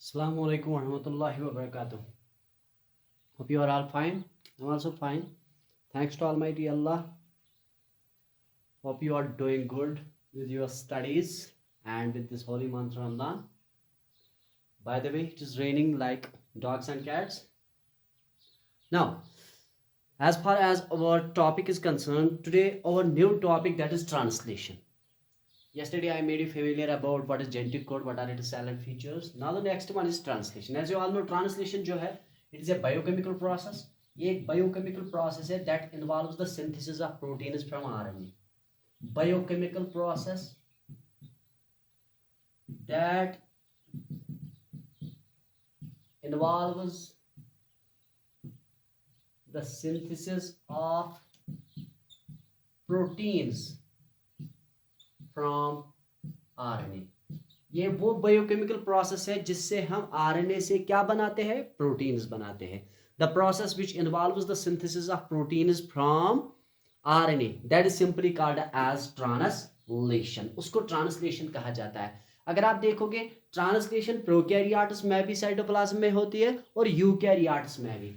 Assalamu alaikum warahmatullahi wabarakatuh. Hope you are all fine. I'm also fine. Thanks to Almighty Allah. Hope you are doing good with your studies and with this holy month Ramadan. By the way, it is raining like dogs and cats. Now, as far as our topic is concerned, today our new topic, that is translation. Yesterday I made you familiar about what is genetic code, what are its silent features. Now the next one is translation. As you all know, translation जो है, it is a biochemical process. ये एक biochemical process है that involves the synthesis of proteins from RNA. Biochemical process that involves the synthesis of proteins from RNA. ये वो biochemical process है जिससे हम आरएनए से क्या बनाते हैं, प्रोटीन्स बनाते हैं. The process which involves the synthesis of proteins from RNA, that is simply called as translation. उसको ट्रांसलेशन कहा जाता है. अगर आप देखोगे, ट्रांसलेशन प्रोकैरियोट्स में भी साइटोप्लाज्म में होती है और यूकैरियोट्स में भी.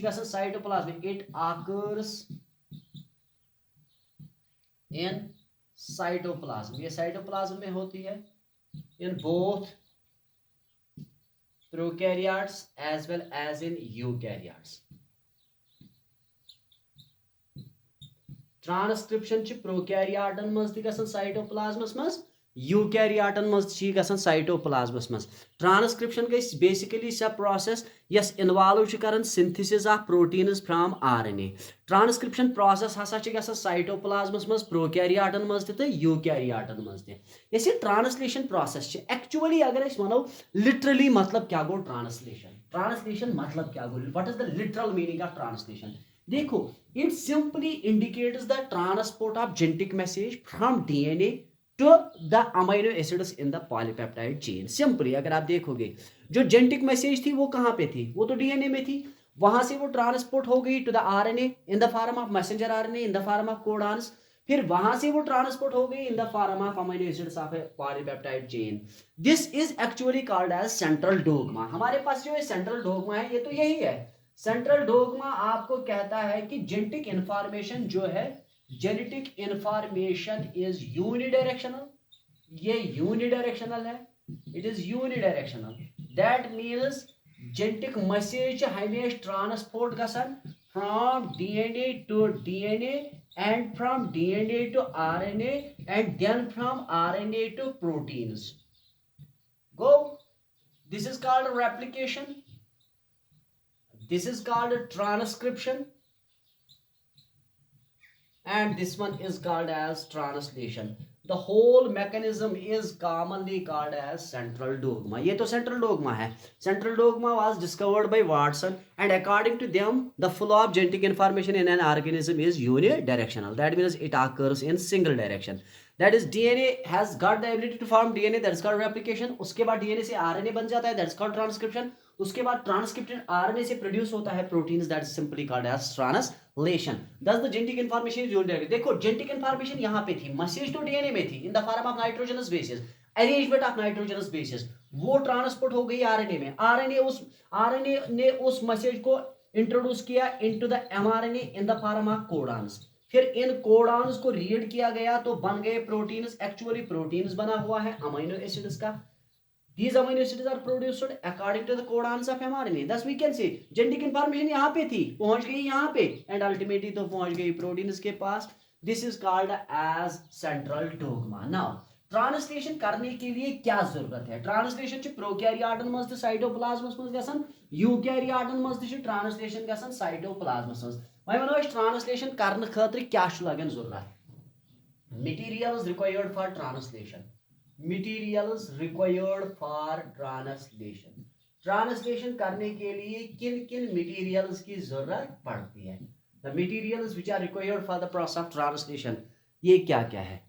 Cytoplasm, it occurs in cytoplasm. ये साइटोप्लाज्म में होती है in both prokaryotes as well as in eukaryotes. Transcription च prokaryoten मज ती गसन cytoplasmus मज, eukaryoten मज ची गसन cytoplasmus मज. Transcription गई basically सा process yes involve च करन synthesis of proteins from RNA. Transcription process हसा च गसन cytoplasmus मज, prokaryoten मज ते eukaryoten मज ते. ये ट्रांसलेशन प्रोसेस च एक्चुअली अगर अस वनो लिटरली मतलब क्या गो ट्रांसलेशन. ट्रांसलेशन मतलब क्या गो, what is the literal meaning of translation. देखो, it simply indicates the transport of genetic message from DNA to the amino acids in the polypeptide chain. Simply अगर आप देखोगे, जो जेनेटिक मैसेज थी वो कहां पे थी, वो तो डीएनए में थी. वहां से वो ट्रांसपोर्ट हो गई to the RNA in the form of messenger RNA in the form of codons. फिर वहां से वो ट्रांसपोर्ट हो गई in the form of amino acids of a polypeptide chain. This is actually called as central dogma. हमारे पास जो central dogma है, ये तो यही है. सेंट्रल डोग्मा आपको कहता है कि जेनेटिक इंफॉर्मेशन जो है, जेनेटिक इंफॉर्मेशन इज यूनिडायरेक्शनल. ये यूनिडायरेक्शनल है, it is unidirectional. That means genetic message हमेशा ट्रांसपोर्ट गसन from DNA to DNA and from DNA to RNA and then from RNA to proteins. Go. This is called replication. This is called transcription. And this one is called as translation. The whole mechanism is commonly called as central dogma. ये तो central dogma है. Central dogma was discovered by Watson, and according to them, the flow of genetic information in an organism is unidirectional. That means it occurs in single direction. That is, DNA has got the ability to form DNA. That is called replication. उसके बाद DNA से RNA बन जाता है. That is called transcription. उसके बाद transcripted RNA से produce होता है proteins. That is simply called as translation. Thus the genetic information is unidirectional. देखो, जेनेटिक इंफॉर्मेशन यहां पे थी, मैसेज तो डीएनए में थी in the form of nitrogenous bases, arrangement of nitrogenous bases. वो ट्रांसपोर्ट हो गई आरएनए में. आरएनए ने उस मैसेज को इंट्रोड्यूस किया into the mRNA in the form of codons. फिर इन कोडॉन्स को रीड किया गया तो बन गए प्रोटीन्स. एक्चुअली प्रोटीन्स बना हुआ है अमीनो एसिड्स का. These amino acids are produced according to the codons of mRNA. Thus we can say genetic information यहाँ पे थी, पहुंच गई यहाँ पे, and ultimately तो पहुंच गई प्रोटीन्स के पास. This is called as central dogma. Now translation करने के लिए क्या जरूरत है. ट्रांसलेशन च प्रोकैरियोटन मज तो साइटोप्लाज्मस मज गसन, यूकैरियोटन मज तो ट्रांसलेशन गसन साइटोप्लाज्मस मज. वही वनो ट्रांसलेशन करने खातिर क्या लगन जरूरत. Materials required for translation. Materials required for translation. Translation करने के लिए किन किन मटेरियल्स की जरूरत पड़ती है. The materials which are required for the process of translation, ये क्या क्या है.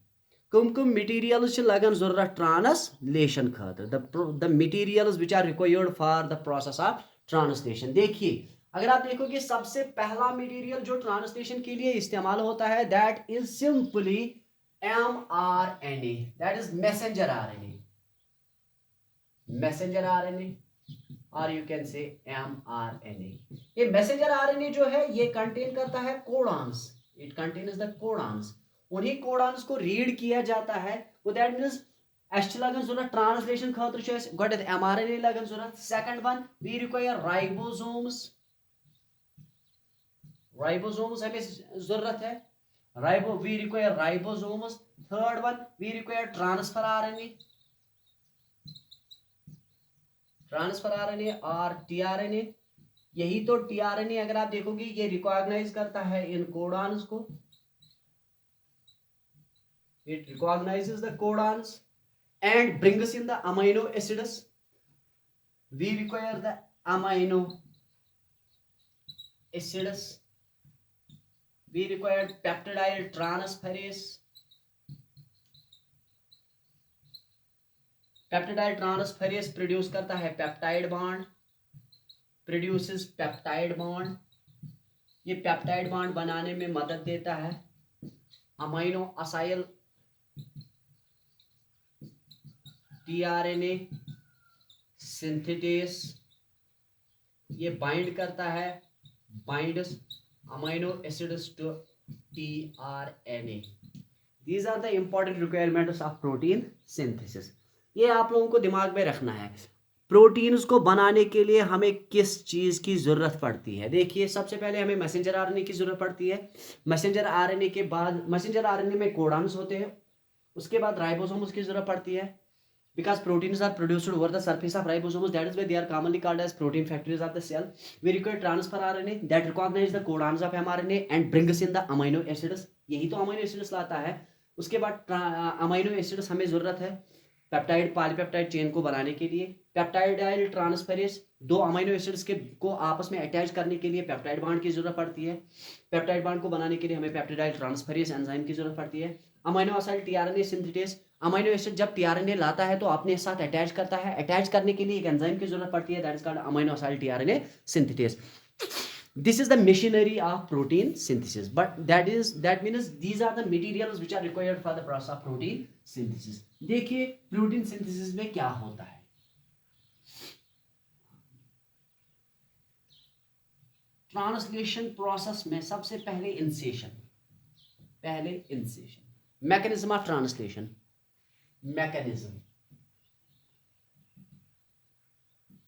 कम कम मटेरियल्स लगन जरूरत ट्रांसलेशन खातिर. The materials which are required for the process of translation. देखिए, अगर आप देखोगे, सबसे पहला मटेरियल जो ट्रांसलेशन के लिए इस्तेमाल होता है, that is simply mRNA. That is messenger RNA. Messenger RNA. और यू कैन से mRNA। ये मैसेंजर आरएनए जो है ये कंटेन करता है codons, it contains the codons. उन्हीं कोडॉन्स को रीड किया जाता है। वो दैट मींस अस लगन जरूरत ट्रांसलेशन खतर गोड mRNA लगन जरूरत। Second one we require ribosomes, ribosomes हमें जरूरत है, we require ribosomes. Third one we require transfer RNA, transfer RNA और टीआरएनए। यही तो टीआरएनए अगर आप देखोगे ये रिकॉग्नाइज करता है इन कोडॉन्स को, it recognises the codons and brings in the amino acids. We require the amino acids. We require peptide transferase. Peptide transferase produce करता है peptide bond, produces peptide bond. ये peptide bond बनाने में मदद देता है। amino acyl tRNA सिंथेटेस, ये bind करता है, binds amino acids to tRNA। These are the important requirements of protein synthesis. ये आप लोगों को दिमाग में रखना है। प्रोटीन्स को बनाने के लिए हमें किस चीज़ की ज़रूरत पड़ती है। देखिए सबसे पहले हमें मैसेंजर आरएनए की ज़रूरत पड़ती है। मैसेंजर आरएनए के बाद, मैसेंजर आरएनए में कोडॉन्स होते हैं। उसके बाद राइबोसोम्स की ज़रूरत पड़ती है, because proteins are produced over the surface of ribosomes, that is why they are commonly called as protein factories of the cell. We require transfer RNA that recognize the codons of mRNA and brings in the amino acids, यही तो amino acids लाता है। उसके बाद amino acids हमें ज़रूरत है peptide polypeptide chain को बनाने के लिए। पेप्टाइडाइल ट्रांसफेरेज दो अमीनो एसिड्स के को आपस में अटैच करने के लिए पेप्टाइड बॉन्ड की जरूरत पड़ती है। पेप्टाइड बॉन्ड को बनाने के लिए हमें पेप्टाइडाइल ट्रांसफेरेज एंजाइम की जरूरत पड़ती है। Amino acid tRNA synthetase, amino acid जब टीआरएनए लाता है तो अपने साथ अटैच करता है, अटैच करने के लिए एक एंजाइम की जरूरत पड़ती है, that is called amino acid tRNA synthetase. This is the machinery of protein synthesis, but that means these are the materials which are required for the process of protein synthesis. देखिए protein synthesis में क्या होता है। Translation process में सबसे पहले incision, mechanism of translation, mechanism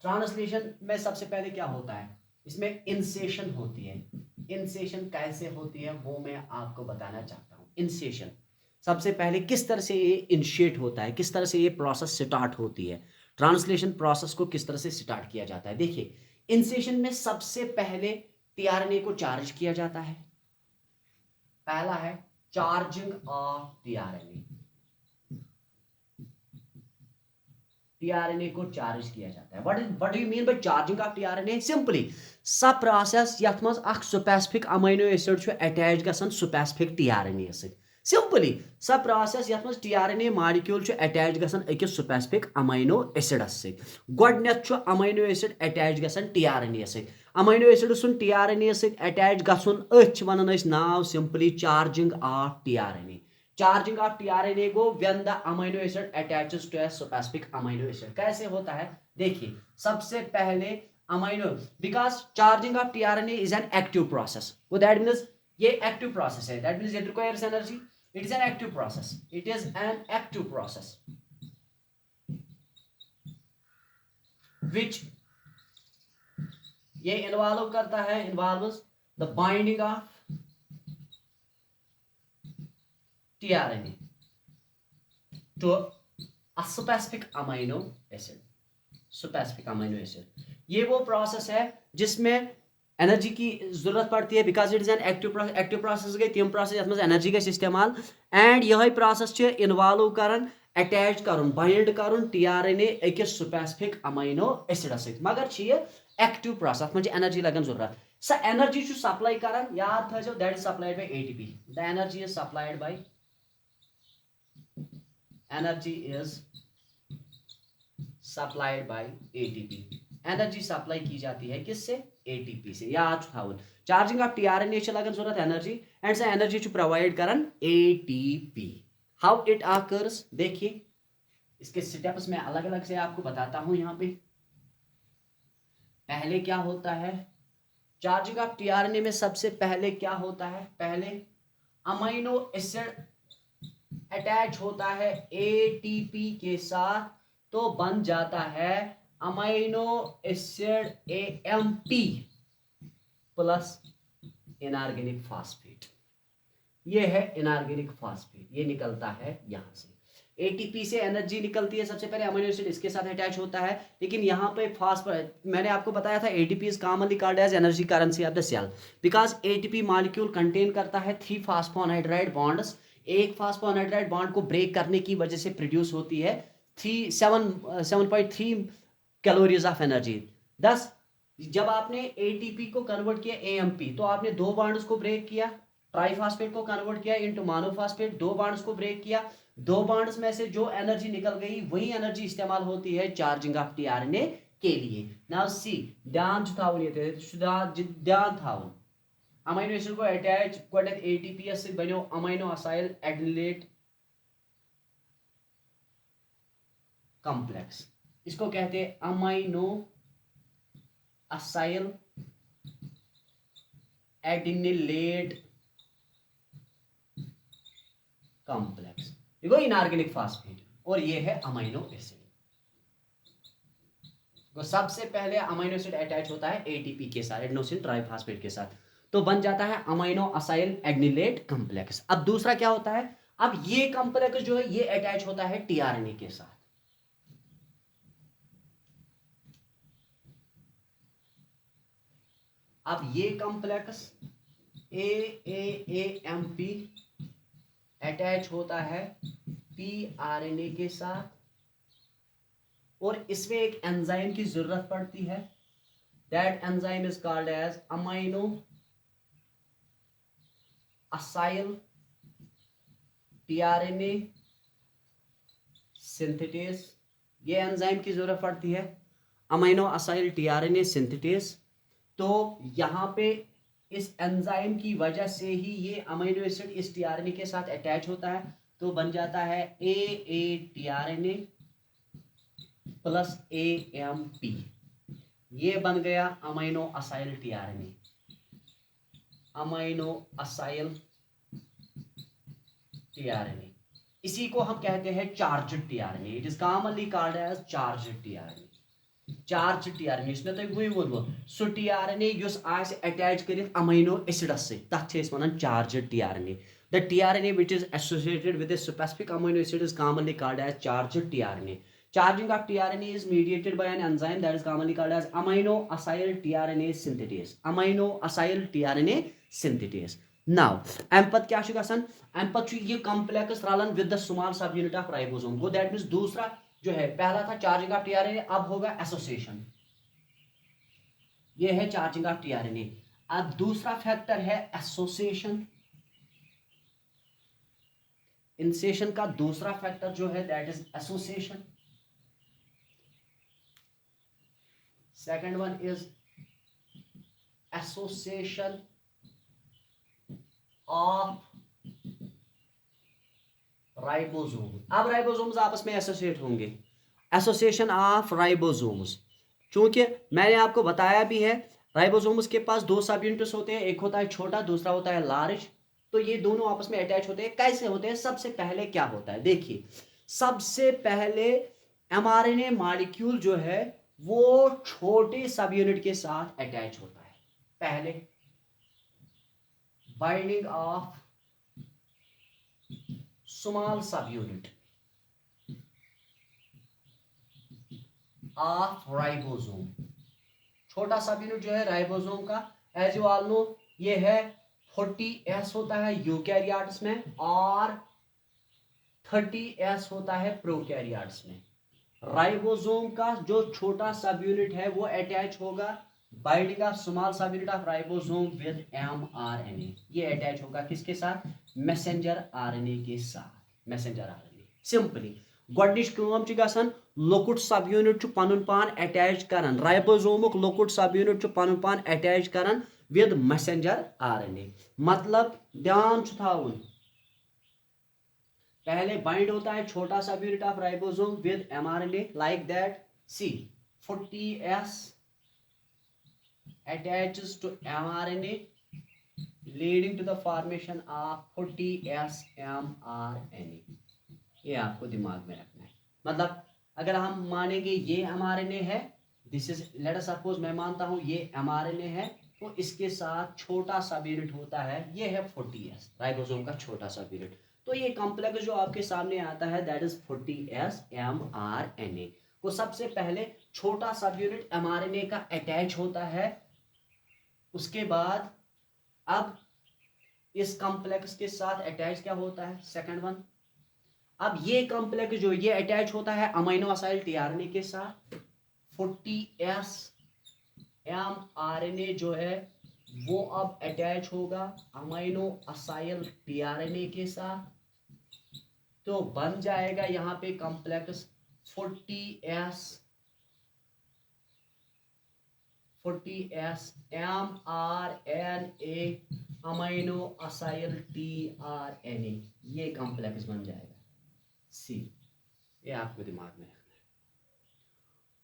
translation में सबसे पहले क्या होता है, इसमें इंसेशन होती है। इंसेशन कैसे होती है वो मैं आपको बताना चाहता हूँ। इंसेशन सबसे पहले किस तरह से ये इनिशिएट होता है, किस तरह से ये प्रोसेस स्टार्ट होती है, ट्रांसलेशन प्रोसेस को किस तरह से स्टार्ट किया जाता है। देखिए इंसेशन में सबसे पहले टीआरएनए को चार्ज किया जाता है। पहला है चार्जिंग ऑफ टीआरएनए, टीआरएनए को चार्ज किया जाता है। What do you mean by charging of tRNA? Simply सा प्रोसेस यथ मज अख स्पेसिफिक अमीनो एसिड छु अटैच गसन स्पेसिफिक टीआरएनए से। सिंपली सा प्रोसेस यथ मज टीआरएनए मॉलिक्यूल छु अटैच गसन अकिस स्पेसिफिक अमीनो एसिडस से। गोडनेथ छु अमीनो एसिड अटैच गसन टीआरएनए से। अमीनो एसिड सुन टीआरएनए से अटैच गसन अथ वनन अस नाव simply charging of tRNA. Charging of tRNA को when the amino acid attaches to a specific amino acid. कैसे होता है देखिए, सबसे पहले amino, because charging of tRNA is an active process, वो दैट मींस ये एक्टिव प्रोसेस है, that means it requires energy, it is an active process, it is an active process which ये इन्वॉल्व करता है, involves the binding of tRNA to a specific amino acid, specific amino acid। ये वो process है जिसमें energy की जरूरत पड़ती है, because it is an active process. Active process गई तम प्रोसेस यथ मज एनर्जी गई इस्तेमाल, एंड यही प्रोसेस इन्वॉल्व करन अटैच करुन बाइंड करुन टीआरएनए अकिस स्पेसिफिक अमीनो एसिड सहित। मगर ये एक्टिव प्रोसेस मज एनर्जी लगन जरूरत। स एनर्जी सप्लाई करन, याद थो that is supplied by ATP. The energy is supplied by, energy is supplied by ATP। Energy supply की जाती है किससे? एटीपी से। याद थाउन चार्जिंग ऑफ टीआरएनए लगन जरूरत एनर्जी, एंड से एनर्जी प्रोवाइड करन एटीपी। हाउ इट आकर्स देखिए, इसके स्टेप्स में अलग अलग से आपको बताता हूं। यहाँ पे पहले क्या होता है, चार्जिंग ऑफ टीआरएनए में सबसे पहले क्या होता है, पहले अमीनो एसिड अटैच होता है एटीपी के साथ, तो बन जाता है amino acid AMP plus inorganic phosphate. ये है इनऑर्गेनिक फास्फेट, ये निकलता है यहां से। एटीपी से एनर्जी निकलती है, सबसे पहले अमीनो एसिड इसके साथ अटैच होता है, लेकिन यहाँ पे फास्फोर, मैंने आपको बताया था ATP is commonly called as energy currency of the cell because ATP molecule contain करता है 3 फास्फोनाइड्राइड बॉन्ड्स। एक फास्फोनाइड्राइड बॉन्ड को ब्रेक करने की वजह से प्रोड्यूस होती है 7.3 कैलोरीज ऑफ एनर्जी। दस, जब आपने एटीपी को कन्वर्ट किया एएमपी, तो आपने 2 बॉन्ड्स को ब्रेक किया, ट्राइफॉस्फेट को कन्वर्ट किया इनटू मोनोफॉस्फेट, 2 बॉन्ड्स को ब्रेक किया, 2 बॉन्ड्स में से जो एनर्जी निकल गई वही एनर्जी इस्तेमाल होती है चार्जिंग ऑफ टीआरएनए के लिए। नाउ सी, ध्यान थावन ये ध्यान थावन, अमीनो एसिड को अटैच गोड एटीपी से बनो अमीनो असाइल एडिनिलेट कॉम्प्लेक्स, इसको कहते हैं अमीनो असाइल एडिनिलेट कॉम्प्लेक्स, देखो इनऑर्गेनिक फास्फेट, और ये है अमीनो एसिड। तो सबसे पहले अमीनो एसिड अटैच होता है एटीपी के साथ, एडेनोसिन ट्राइफॉस्फेट के साथ, तो बन जाता है अमीनो असाइल एडिनिलेट कॉम्प्लेक्स। अब दूसरा क्या होता है, अब ये कॉम्प्लेक्स जो है ये अटैच होता है टीआरएनए के साथ। अब ये कॉम्प्लेक्स एएएएमपी अटैच होता है टीआरएनए के साथ, और इसमें एक एंजाइम की जरूरत पड़ती है, that enzyme is called as amino acyl tRNA synthetase. ये एंजाइम की जरूरत पड़ती है अमीनो असाइल टीआरएनए सिंथेटेस। तो यहाँ पे इस एंजाइम की वजह से ही ये अमीनो एसिड इस टीआरएनए के साथ अटैच होता है, तो बन जाता है ए टीआरएनए प्लस एएमपी, ये बन गया amino acyl tRNA, amino acyl tRNA. इसी को हम कहते हैं charged tRNA, it is commonly called as charged tRNA. Charge tRNA इसमें तो वही वो सो टीआरएनए युस आस अटैच करित अमीनो एसिडस से तथ छे वनान charged tRNA. The tRNA which is associated with a specific amino acid is commonly called as charged tRNA. Charging of tRNA is mediated by an enzyme that is commonly called as amino acyl tRNA synthetase. Amino acyl tRNA synthetase. Now, एम्पथ क्या गसान, एम्पथ ये complex रलन with the small subunit of ribosome. Go that means दूसरा जो है, पहला था charging of tRNA, अब होगा एसोसिएशन, ये है चार्जिंग ऑफ टीआरएनए। अब दूसरा फैक्टर है एसोसिएशन। इंसेशन का दूसरा फैक्टर जो है that is association. Second one is association of ribosome. अब राइबोसोम्स आपस में एसोसिएट होंगे, एसोसिएशन ऑफ राइबोसोम्स। चूंकि मैंने आपको बताया भी है राइबोसोम्स के पास 2 सब यूनिट्स होते हैं, एक होता है छोटा, दूसरा होता है लार्ज। तो ये दोनों आपस में अटैच होते हैं। कैसे होते हैं, सबसे पहले क्या होता है, देखिए सबसे पहले एमआरएनए मॉलिक्यूल जो है वो छोटे सब यूनिट के साथ अटैच होता है। पहले binding of small subunit of ribosome. छोटा सब यूनिट जो है राइबोसोम का, एज यू ऑल नो, ये है 40S होता है यूकैरियोट्स में और 30S होता है प्रोकैरियोट्स में। राइबोसोम का जो छोटा सब यूनिट है वो अटैच होगा binding of small subunit of ribosome with mRNA. ये अटैच होगा किसके साथ, मैसेंजर आरएनए के साथ, मैसेंजर आरएनए। सिंपली गोडनिश काम च गसन, लोकुट सब यूनिट च पनुन पान अटैच करन, राइबोसोमुक लोकुट सब यूनिट च पनुन पान अटैच करन विद मैसेंजर आरएनए। मतलब ध्यान च थाउन, पहले बाइंड होता है छोटा subunit of ribosome with mRNA like that, सी 40S attaches to mRNA leading to the formation of 40S mRNA। ये आपको दिमाग में रखना है। मतलब अगर हम मानेंगे ये mRNA है, this is let us suppose मैं मानता हूँ ये mRNA है, तो इसके साथ छोटा सा यूनिट होता है, ये है 40S, राइबोसोम का छोटा सा यूनिट। तो ये कॉम्प्लेक्स जो आपके सामने आता है दैट इज 40S mRNA को सबसे पहले छोटा सब यूनिट mRNA का अटैच होता है। उसके बाद अब इस कॉम्प्लेक्स के साथ अटैच क्या होता है, सेकंड वन। अब ये कॉम्प्लेक्स जो ये अटैच होता है अमीनो असाइल टीआरएनए के साथ। 40S mRNA जो है वो अब अटैच होगा अमीनो असाइल टीआरएनए के साथ, तो बन जाएगा यहाँ पे complex 40S mRNA amino acyl tRNA, ये कॉम्प्लेक्स बन जाएगा सी। ये आपको दिमाग में रखना है,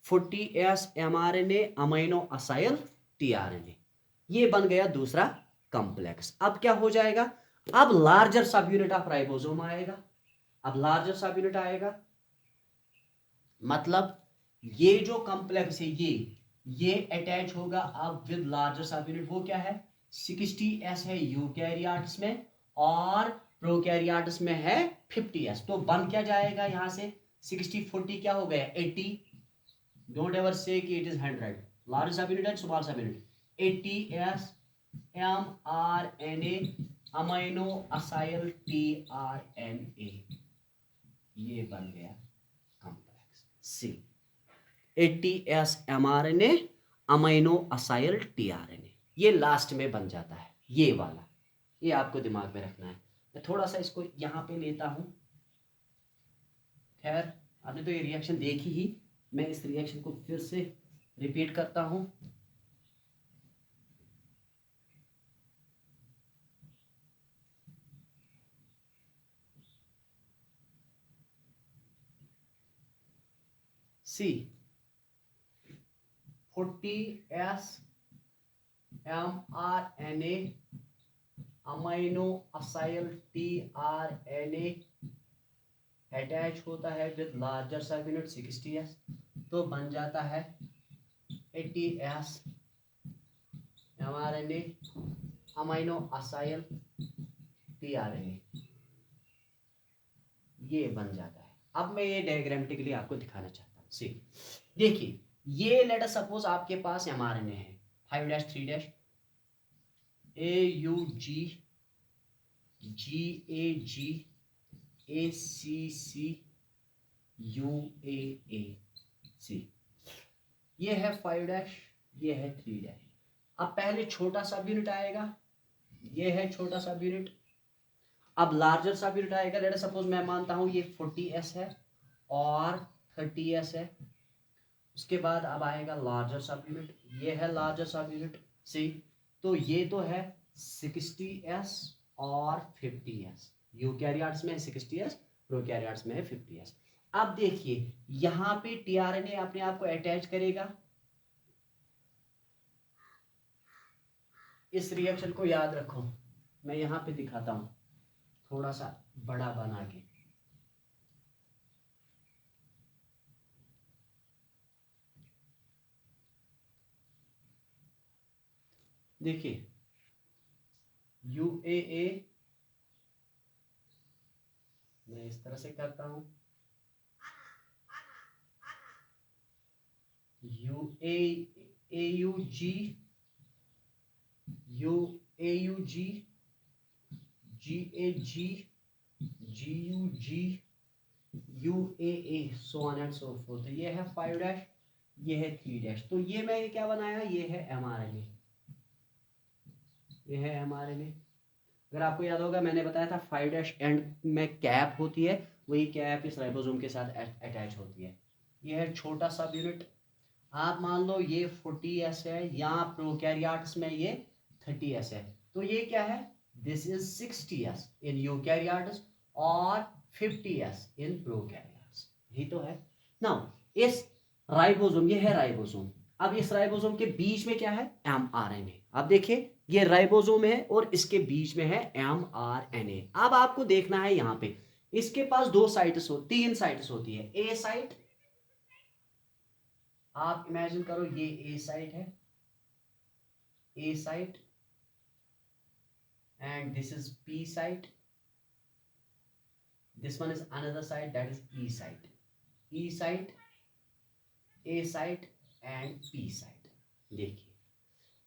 40S mRNA amino acyl tRNA, ये बन गया दूसरा कॉम्प्लेक्स। अब क्या हो जाएगा, अब लार्जर सब यूनिट ऑफ राइबोसोम आएगा। अब लार्जर सब यूनिट आएगा मतलब ये जो कॉम्प्लेक्स है ये अटैच होगा अब विद लार्जर सब यूनिट। वो क्या है, 60S है यूकैरियोट्स में और प्रोकैरियोट्स में है 50S। तो बन क्या जाएगा यहाँ से, 60 40 क्या हो गया 80। डोंट एवर से कि it is 100, large subunit and small subunit. 80S mRNA amino acyl tRNA, ये बन गया कॉम्प्लेक्स सी। 80S mRNA amino acyl tRNA, ये लास्ट में बन जाता है ये वाला। ये आपको दिमाग में रखना है। मैं थोड़ा सा इसको यहाँ पे लेता हूँ। खैर आपने तो ये रिएक्शन देखी ही, मैं इस रिएक्शन को फिर से रिपीट करता हूँ। सी 40S mRNA amino acyl tRNA attach होता है विद लार्जर सब यूनिट 60S, तो बन जाता है 80S mRNA amino acyl tRNA, ये बन जाता है। अब मैं ये डायग्रामेटिकली आपको दिखाना चाहता हूँ। सी देखिए, ये लेट अस सपोज आपके पास mRNA है 5' 3' AUG GAG ACC UAA C, ये है 5' ये है 3'। अब पहले छोटा सब यूनिट आएगा, ये है छोटा सब यूनिट। अब लार्जर सब यूनिट आएगा, लेट अस सपोज मैं मानता हूँ ये 40S है और 30S है। उसके बाद अब आएगा लार्जर सब यूनिट, ये है लार्जर सब यूनिट सी। तो ये तो है 60S और 50S, यूकैरियोट्स में है 60S, प्रोकैरियोट्स में है 50S। अब देखिए यहाँ पे टीआरएनए अपने आप को अटैच करेगा। इस रिएक्शन को याद रखो, मैं यहाँ पे दिखाता हूँ थोड़ा सा बड़ा बना के। देखिए UAA मैं इस तरह से करता हूँ, AUG GAG GUG UAA so on and so forth। ये है 5', ये है 3'। तो ये मैं क्या बनाया, ये है mRNA, ये है mRNA। अगर आपको याद होगा मैंने बताया था 5' एंड में कैप होती है, वही कैप इस राइबोसोम के साथ अटैच होती है। ये है छोटा सब यूनिट। आप मान लो ये 40S है, यहाँ प्रोकैरियोट्स में ये 30S है। तो ये क्या है, this is 60S in eukaryotes और 50S इन प्रोकैरियोट्स, यही तो है। नाउ इस राइबोसोम, ये है राइबोसोम। अब इस राइबोसोम के बीच में क्या है, mRNA। अब देखिए ये राइबोसोम है और इसके बीच में है mRNA। अब आपको देखना है यहाँ पे इसके पास तीन साइट्स होती है। ए साइट, आप इमेजिन करो ये ए साइट है, A site, and this is P site, this one is another side, that is E site, E site, A site and P site। देखिए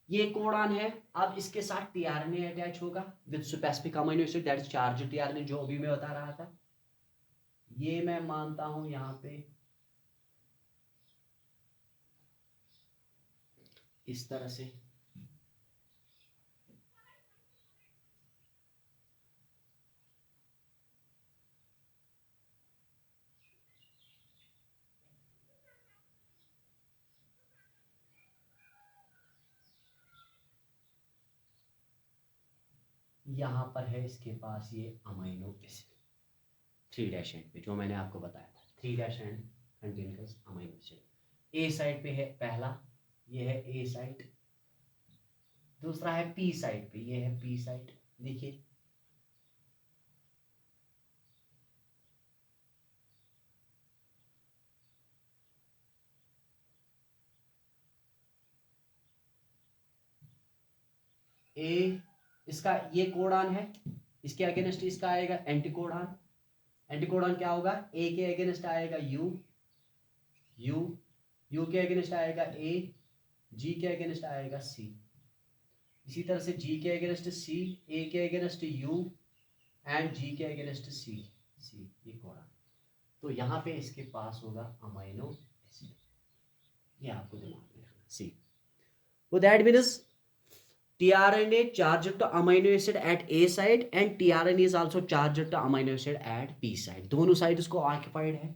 ये कोडान है। अब इसके साथ टीआरएनए अटैच होगा with specific amino acid, that is charge tRNA, जो अभी मैं बता रहा था। ये मैं मानता हूं यहां पे इस तरह से, यहां पर है इसके पास ये अमीनो एसिड 3' एंड पे, जो मैंने आपको बताया था 3' and contains amino acid. A side पे है पहला, ये है ए साइड, दूसरा है पी साइड पे, ये है पी साइड। देखिए ए, इसका ये कोडान है, इसके अगेंस्ट इसका आएगा एंटीकोडान। एंटीकोडान क्या होगा, ए के अगेंस्ट आएगा यू, यू, यू के अगेंस्ट आएगा ए, जी के अगेंस्ट आएगा सी। इसी तरह से जी के अगेंस्ट सी, ए के अगेंस्ट यू एंड जी के अगेंस्ट सी, सी ये कोडान। तो यहाँ पे इसके पास होगा अमीनो एसिड, ये आपको दिमाग में रखना सी। तो that means tRNA charged to amino acid at A site and tRNA is also charged to amino acid at P site। दोनों साइड इसको ऑक्युपाइड है,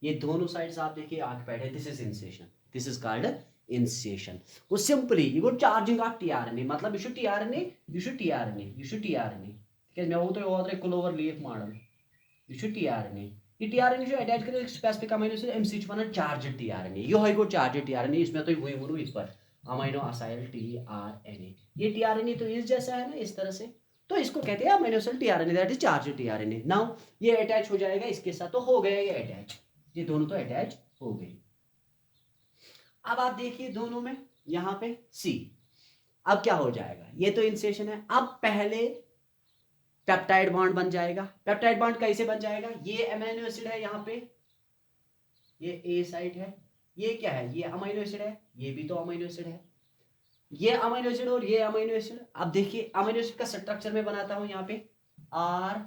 ये दोनों साइड्स आप देखिए ऑक्युपाइड है। This is incision, this is called incision. वो simply ये वो चार्जिंग ऑफ tRNA, मतलब यह tRNA, यह tRNA, यह tRNA, because मैं वो तो ओवर क्लोवर लीफ मॉडल, यह tRNA, ये tRNA जो अटैच कर specific amino acid MC one charge tRNA, यो है को चार्ज tRNA, इसमें तो वही बोलूं इस पर अमीनो असाइल tRNA। ये tRNA तो इस जैसा है ना, इस तरह से, तो इसको कहते हैं amino acyl tRNA, that is charge tRNA। Now ये अटैच हो जाएगा इसके साथ, तो हो गया ये अटैच, ये दोनों तो अटैच हो गए। अब आप देखिए दोनों में यहां पे सी, अब क्या हो जाएगा, ये तो इंसेशन है। अब पहले पेप्टाइड बॉन्ड बन जाएगा। पेप्टाइड बॉन्ड कैसे बन जाएगा, ये अमीनो एसिड है यहाँ पे, ये ए साइट है, ये क्या है, ये अमीनो एसिड है, ये भी तो अमीनो एसिड है, ये अमीनो एसिड और ये अमीनो एसिड। अब देखिए अमीनो एसिड का स्ट्रक्चर में बनाता हूं यहाँ पे आर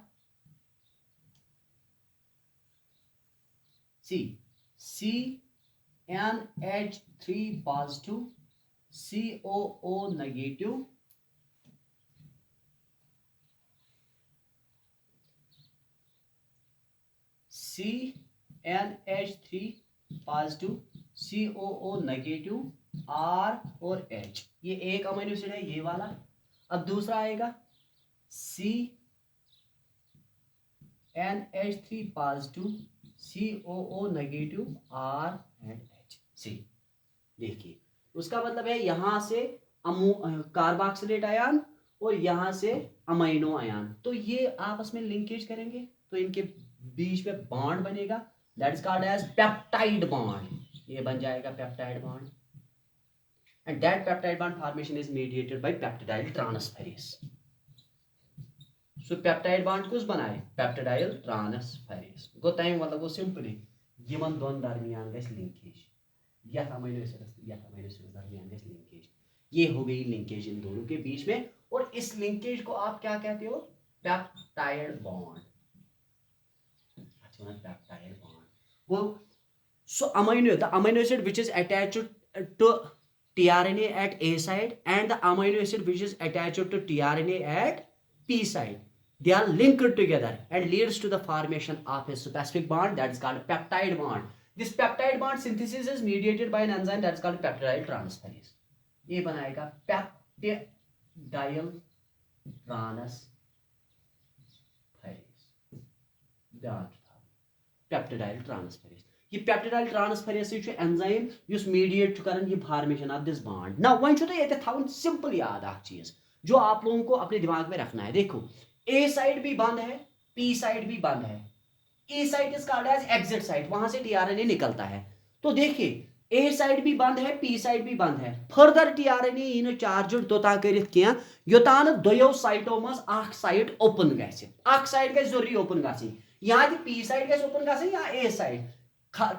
सी, सी NH3 positive, COO negative, CnH3 positive, COO negative, R और H, ये एक अमीनो एसिड है ये वाला। अब दूसरा आएगा CnH3 positive, COO negative, R and H, C। देखिए उसका मतलब है यहां से कार्बोक्सिलेट आयन और यहां से अमीनो आयन, तो ये आपस में लिंकेज करेंगे तो इनके बीच में बॉन्ड बनेगा, that is called as peptide bond. ये बन जाएगा peptide bond, and that peptide bond formation is mediated by peptidyl transferase. So peptide bond कुछ बनाए, पेप्टिडाइल ट्रांसफेरेज गो टाइम, मतलब वो सिंपली यमन दोन दरमियान गैस लिंकेज, या अमीनो एसिड या अमीनो एसिड दरमियान गैस लिंकेज। ये हो गई लिंकेज इन दोनों के बीच में, और इस लिंकेज को आप क्या कहते हो, पेप्टाइड बॉन्ड। पेप्टाइड बॉन्ड वो, so the amino acid which is attached to tRNA at A side and the amino acid which is attached to tRNA at P side, they are linked together and leads to the formation of a specific bond that is called peptide bond. This peptide bond synthesis is mediated by an enzyme that is called peptide transferase। ये बनाएगा peptidyl transferase, peptidyl transferase. ये peptidyl transferase enzyme use mediate कर ये formation of this bond ना one ये थवन simple याद अख चीज जो आप लोगों को अपने दिमाग में रखना है। देखो ए साइड भी बंद है, पी साइड भी बंद है, A side is called as exit side, वहां से टीआरएनए निकलता है। तो देखिए ए साइड भी बंद है, पी साइड भी बंद है, फर्दर टीआरएनए इन चार्ज तोता करित क्या योतान दोयो साइटो मज अख साइड ओपन गसे, अख साइड गस जरूरी ओपन गसी, यहाँ कि पी साइड गस ओपन गसे या ए साइड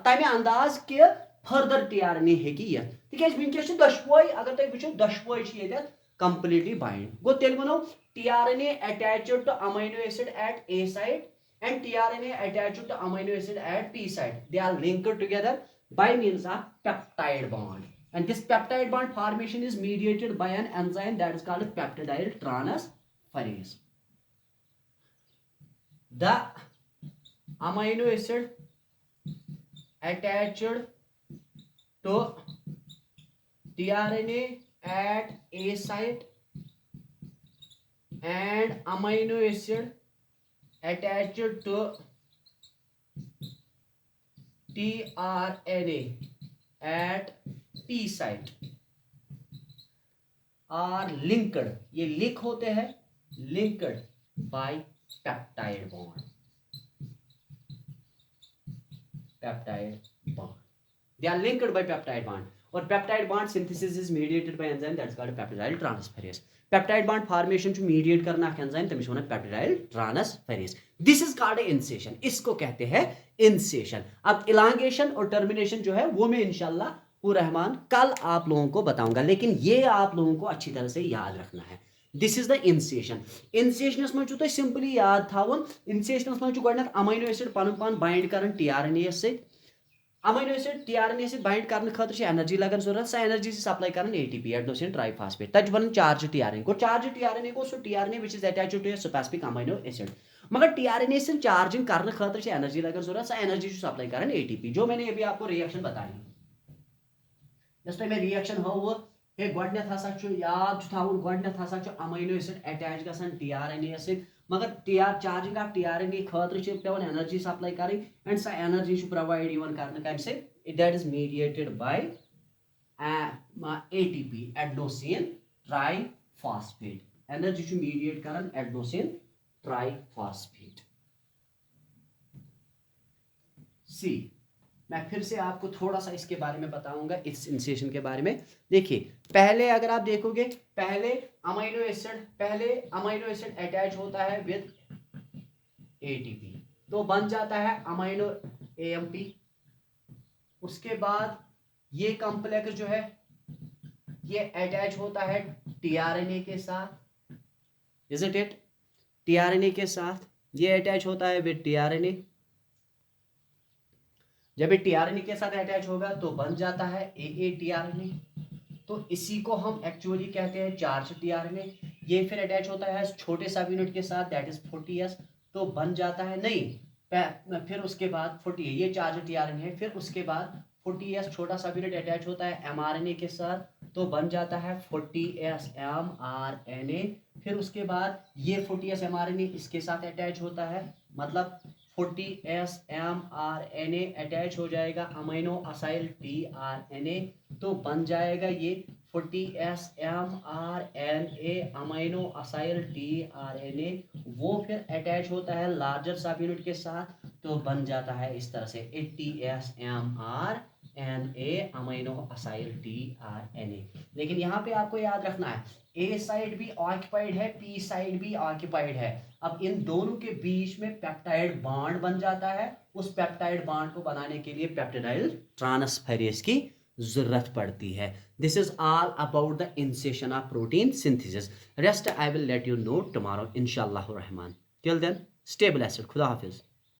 तमे अंदाज कि फर्दर टीआरएनए हेकि यत तिकेज विंकेस छ दशवय अगर तुम वुचो दशवय छ येत कंप्लीटली बाइंड गो तेल वनो tRNA attached to amino acid at a site and tRNA attached to amino acid at P side. They are linked together by means of peptide bond. And this peptide bond formation is mediated by an enzyme that is called peptidyl transferase. The amino acid attached to tRNA at A site and amino acid attached to tRNA at P site are linked, ये link होते हैं linked by peptide bond, they are linked by peptide bond और peptide bond synthesis is mediated by enzyme that is called peptidyl transferase. Peptide bond formation जो mediate करना enzyme तमिस वन peptidyl transferase, this is called inception, इसको कहते हैं incision. अब elongation और टर्मिनेशन जो है वो मैं इंशाल्लाह रहमान कल आप लोगों को बताऊंगा, लेकिन ये आप लोगों को अच्छी तरह से याद रखना है। This is the inception. Inceptions में तुम सिंपली याद थावन, इंसेशनस में गोडनेथ अमीनो एसिड पन पान बाइंड कर टीआरएनए से, अमीनो एसिड टीआरएनए से बाइंड करने खातिर एनर्जी लगन जरूरत, सा एनर्जी से सप्लाई करन एटीपी एडेनोसिन ट्राइफॉस्फेट तज बन चार्ज टीआरएनए को, चार्ज टीआरएनए को so tRNA which is attached to a specific amino acid, मगर टीआरएनए से चार्जिंग करने खातिर एनर्जी लगन जरूरत, सा एनर्जी से सप्लाई करन एटीपी, जो मैंने अभी आपको रिएक्शन बताई। जस्ट मैं रिएक्शन हो हे गोडनेथ हसा छु याद छु थाउन, गोडनेथ हसा छु अमीनो एसिड अटैच गसन टीआरएनए से, मगर चार्जिंग ऑफ टीआरएनए खातिर छ पेवन एनर्जी सप्लाई करी एंड सा एनर्जी छु प्रोवाइड इवन करने कम से that is mediated by ATP adenosine triphosphate, energy to mediate Karan adenosine triphosphate। सी मैं फिर से आपको थोड़ा सा इसके बारे में बताऊंगा, इस इंसेशन के बारे में। देखिए पहले अगर आप देखोगे पहले अमीनो एसिड अटैच होता है विद ATP तो बन जाता है अमीनो AMP, उसके बाद ये कॉम्प्लेक्स जो है ये अटैच होता है टीआरएनए के साथ, इज़ इट टीआरएनए के साथ ये अटैच होता है विद टीआरएनए, जब ये टीआरएनए के साथ अटैच होगा तो बन जाता है AATRNA, तो इसी को हम एक्चुअली कहते हैं चार्ज टीआरएनए। ये फिर अटैच होता है छोटे सब यूनिट के साथ दैट इज 40S तो बन जाता है नहीं, फिर उसके बाद 40 ये चार्ज टीआरएनए है, फिर उसके बाद 40S छोटा सा यूनिट अटैच होता है एमआरएनए के साथ तो बन जाता है 40S mRNA, फिर उसके बाद ये 40S mRNA इसके साथ अटैच होता है, मतलब 40S mRNA अटैच हो जाएगा अमीनो असाइल tRNA तो बन जाएगा ये 40S mRNA amino acyl tRNA, वो फिर अटैच होता है लार्जर सब यूनिट के साथ तो बन जाता है इस तरह से 80S mRNA amino acyl tRNA। लेकिन यहाँ पे आपको याद रखना है ए साइड भी ऑक्युपाइड है, पी साइड भी ऑक्युपाइड है, अब इन दोनों के बीच में पेप्टाइड बॉन्ड बन जाता है, उस पेप्टाइड बॉन्ड को बनाने के लिए पेप्टिडाइल ट्रांसफेरेज की जरूरत पड़ती है। This is all about the inception of protein synthesis, rest I will let you know tomorrow इंशाअल्लाह रहमान। टिल देन स्टे ब्लेस्ड, खुदा हाफिज।